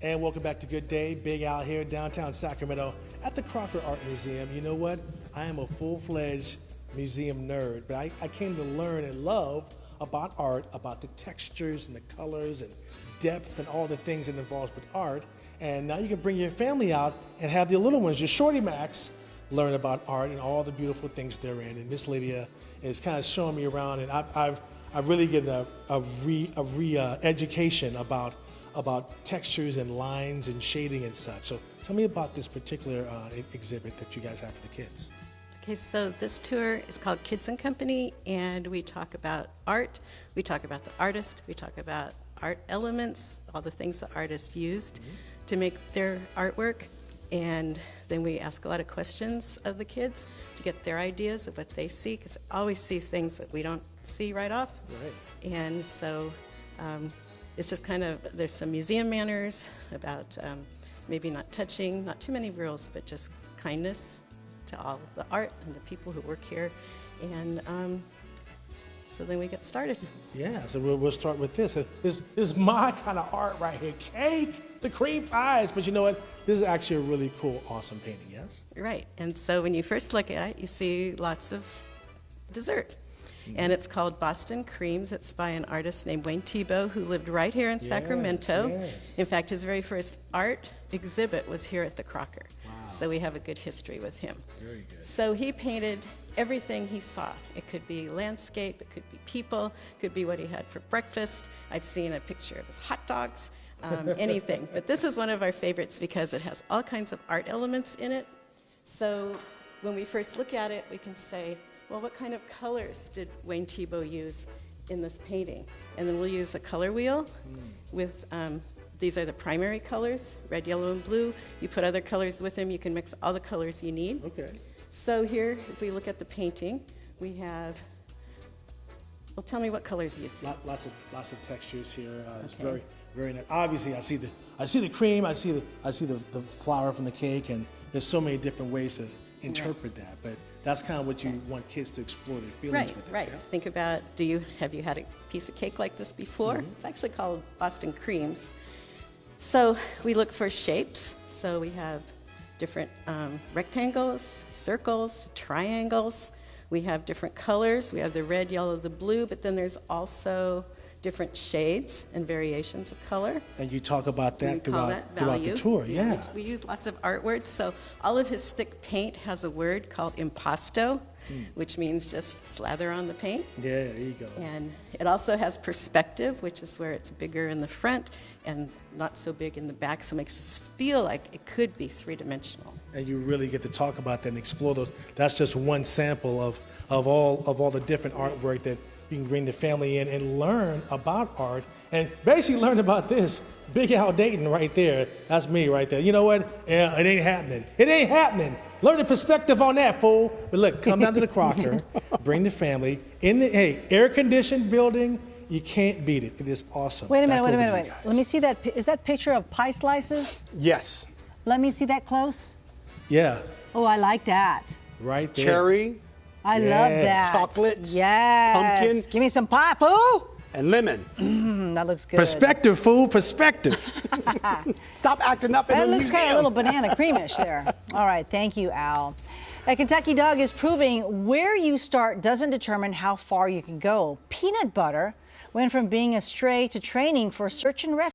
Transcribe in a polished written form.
And welcome back to Good Day. Big Al here in downtown Sacramento at the Crocker Art Museum. You know what? I am a full-fledged museum nerd, but I came to learn and love about art, about the textures and the colors and depth and all the things that involves with art. And now you can bring your family out and have the little ones, your shorty macs, learn about art and all the beautiful things therein. And Miss Lydia is kind of showing me around, and I've really gotten a education about textures and lines and shading and such. So tell me about this particular exhibit that you guys have for the kids. Okay, so this tour is called Kids and Company, and we talk about art, we talk about the artist, we talk about art elements, all the things the artist used to make their artwork, and then we ask a lot of questions of the kids to get their ideas of what they see, because they always see things that we don't see right off. Right. And so it's just kind of, there's some museum manners about maybe not touching, not too many rules, but just kindness to all of the art and the people who work here. And so then we get started. Yeah, so we'll start with this. This is my kind of art right here. Cake, the cream pies, but you know what? This is actually a really cool, awesome painting, yes? Right, and so when you first look at it, you see lots of dessert. And it's called Boston Creams. It's by an artist named Wayne Thiebaud, who lived right here in Sacramento. Yes. In fact, his very first art exhibit was here at the Crocker. Wow. So we have a good history with him. Very good. So he painted everything he saw. It could be landscape, it could be people, it could be what he had for breakfast. I've seen a picture of his hot dogs, anything. But this is one of our favorites because it has all kinds of art elements in it. So when we first look at it, we can say, well, what kind of colors did Wayne Thiebaud use in this painting? And then we'll use a color wheel with, these are the primary colors, red, yellow, and blue. You put other colors with them, you can mix all the colors you need. Okay. So here, if we look at the painting, we have, well, tell me what colors you see. Lots of textures here. It's very, very nice. Obviously, I see the cream, I see the flour from the cake, and there's so many different ways to interpret that, but that's kind of what you want kids to explore their feelings with this. Right. Yeah? Think about, have you had a piece of cake like this before? It's actually called Boston Creams. So we look for shapes. So we have different rectangles, circles, triangles. We have different colors. We have the red, yellow, the blue, but then there's also different shades and variations of color. And you talk about that throughout the tour, yeah. We use lots of art words. So all of his thick paint has a word called impasto, which means just slather on the paint. Yeah, there you go. And it also has perspective, which is where it's bigger in the front and not so big in the back, so it makes us feel like it could be three-dimensional. And you really get to talk about that and explore those. That's just one sample of all the different artwork that you can bring the family in and learn about art, and basically learn about this. Big Al Dayton right there. That's me right there. You know what? Yeah, it ain't happening. It ain't happening. Learn the perspective on that, fool. But look, come down to the Crocker, bring the family in the air-conditioned building. You can't beat it. It is awesome. Wait a minute. Let me see that. Is that picture of pie slices? Yes. Let me see that close. Yeah. Oh, I like that. Right there. Cherry. I love that. Chocolate. Yes. Pumpkin. Give me some pie, fool. And lemon. That looks good. Perspective, fool. Perspective. Stop acting up in the That looks museum. kind of a little banana creamish there. All right, thank you, Al. A Kentucky dog is proving where you start doesn't determine how far you can go. Peanut Butter went from being a stray to training for search and rescue.